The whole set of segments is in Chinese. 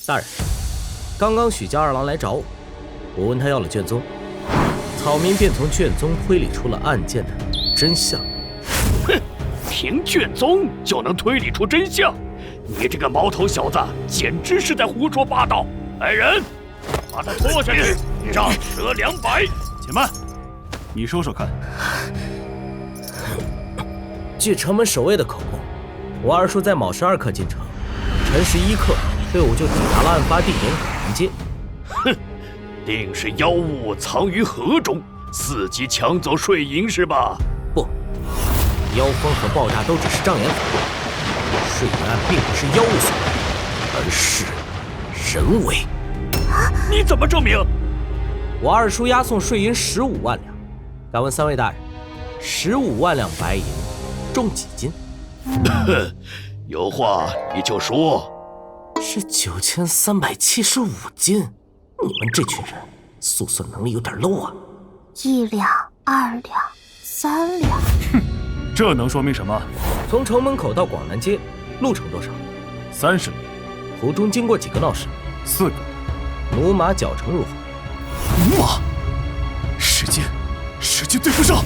大人，刚刚许家二郎来找我，我问他要了卷宗，草民便从卷宗推理出了案件的真相。哼，凭卷宗就能推理出真相？你这个毛头小子，简直是在胡说八道！来人，把他拖下去，杖折200。且慢，你说说看。据城门守卫的口供，我二叔在卯时2刻进城，辰时1刻，队伍就抵达了案发地点广南街。哼，定是妖物藏于河中，伺机抢走税银是吧？不，妖风和爆炸都只是障眼法，税银案并不是妖物所为，而是人为。你怎么证明？我二叔押送税银15万两，敢问3位大人，15万两白银重几斤？哼，有话你就说。是9375斤。你们这群人速算能力有点 low 啊！1两、2两、3两。哼，这能说明什么？从城门口到广南街路程多少？30里。途中经过几个闹市？4个。驽马脚程如何？驽马？时间对不上。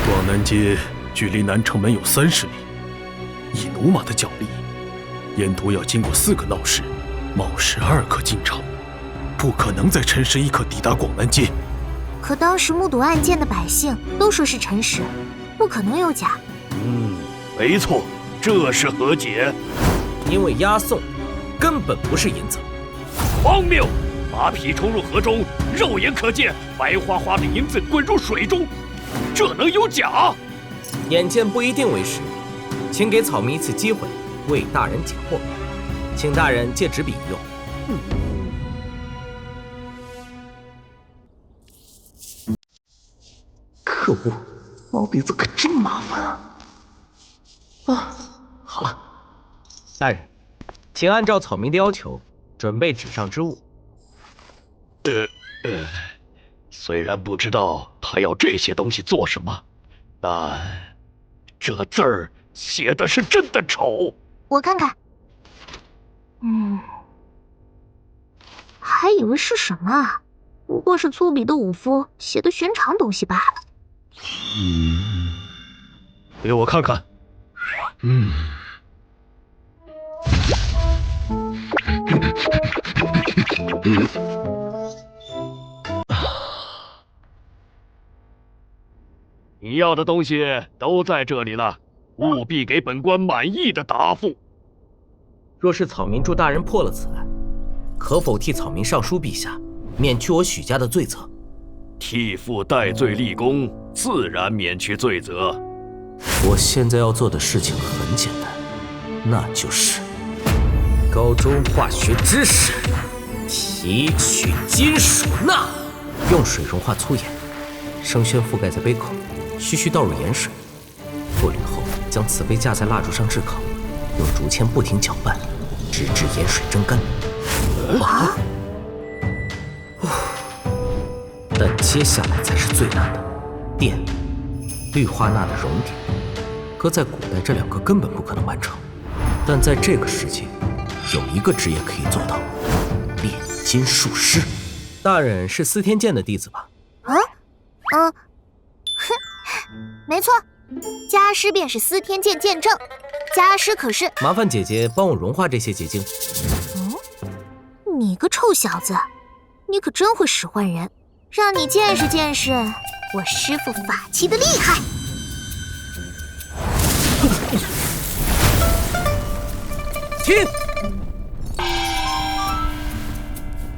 广南街距离南城门有30里，以驽马的脚力，沿途要经过4个闹市，卯时2刻进城，不可能在辰时1刻抵达广南街。可当时目睹案件的百姓都说是辰时，不可能有假。没错，这是何解？因为押送根本不是银子。荒谬！马匹冲入河中，肉眼可见白花花的银子滚入水中，这能有假？眼见不一定为实，请给草民一次机会，为大人解惑，请大人借纸笔一用。可恶，毛鼻子可真麻烦啊！好了，大人，请按照草民的要求准备纸上之物。虽然不知道他要这些东西做什么，但这字儿写的是真的丑。我看看，还以为是什么啊，不过是粗鄙的武夫写的寻常东西罢了。给我看看。你要的东西都在这里了，务必给本官满意的答复。若是草民助大人破了此案，可否替草民上书陛下，免去我许家的罪责？替父代罪立功，自然免去罪责。我现在要做的事情很简单，那就是高中化学知识，提取金属钠，用水融化粗盐，生宣覆盖在杯口，徐倒入盐水，过滤后将瓷杯架在蜡烛上炙烤，用竹签不停搅拌，直至盐水蒸干。但接下来才是最难的，电、氯化钠的熔点，搁在古代这2个根本不可能完成，但在这个世界，有一个职业可以做到，炼金术师。大人是司天监的弟子吧？没错，家师便是司天监监正，家师可是……麻烦姐姐帮我融化这些结晶。你个臭小子，你可真会使唤人，让你见识见识我师父法器的厉害。停！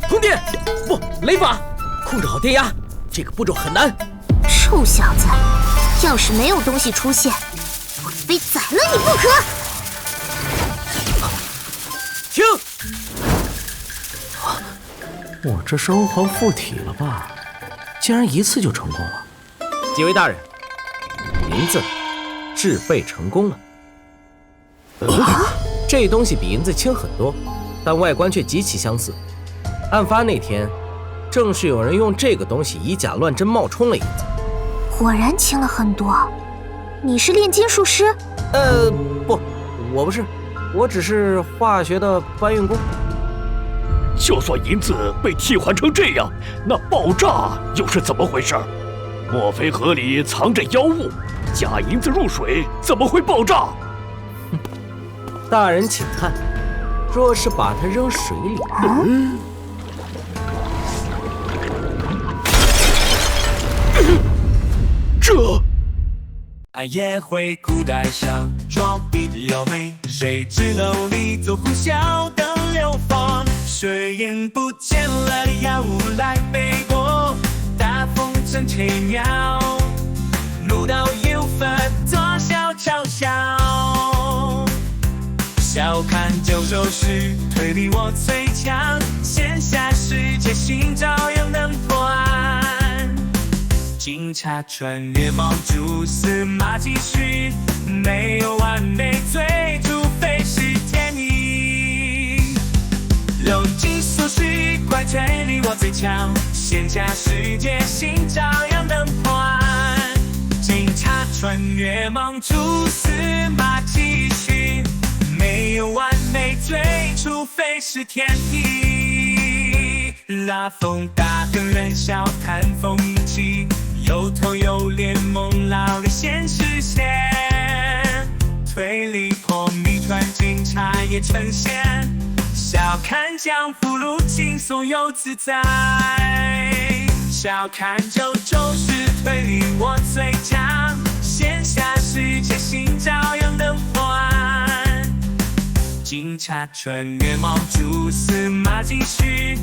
通电，不，雷法，控制好电压，这个步骤很难。臭小子，要是没有东西出现，我非宰了你不可！停！我这是欧皇附体了吧？竟然一次就成功了！几位大人，银子制备成功了。这东西比银子轻很多，但外观却极其相似。案发那天，正是有人用这个东西以假乱真冒充了银子。果然轻了很多。你是炼金术师？不，我不是，我只是化学的搬运工。就算银子被替换成这样，那爆炸又是怎么回事？莫非河里藏着妖物？假银子入水怎么会爆炸？大人请看，若是把它扔水里，这俺也会古代上装逼的妖媚，谁知楼里做呼啸的流放，水眼不见了妖物来背锅，大风筝吹鸟，路到有分多少嘲笑，笑看九州市推理我最强，线下世界寻找又能破案。警察穿越猫蛛丝马迹寻，没有完美罪，除非是天意。流金所需，怪推理我最强，线下世界寻找又能破案。警察穿越猫蛛丝马迹寻，没有完美罪，除非是天意。拉风大跟人笑谈风起，有头有脸梦老的现实线，推理破谜团警察也呈现，笑看江湖路轻松又自在，笑看九州市推理我最强，线下世界寻找又能破案。警察穿越猫蛛丝马迹寻，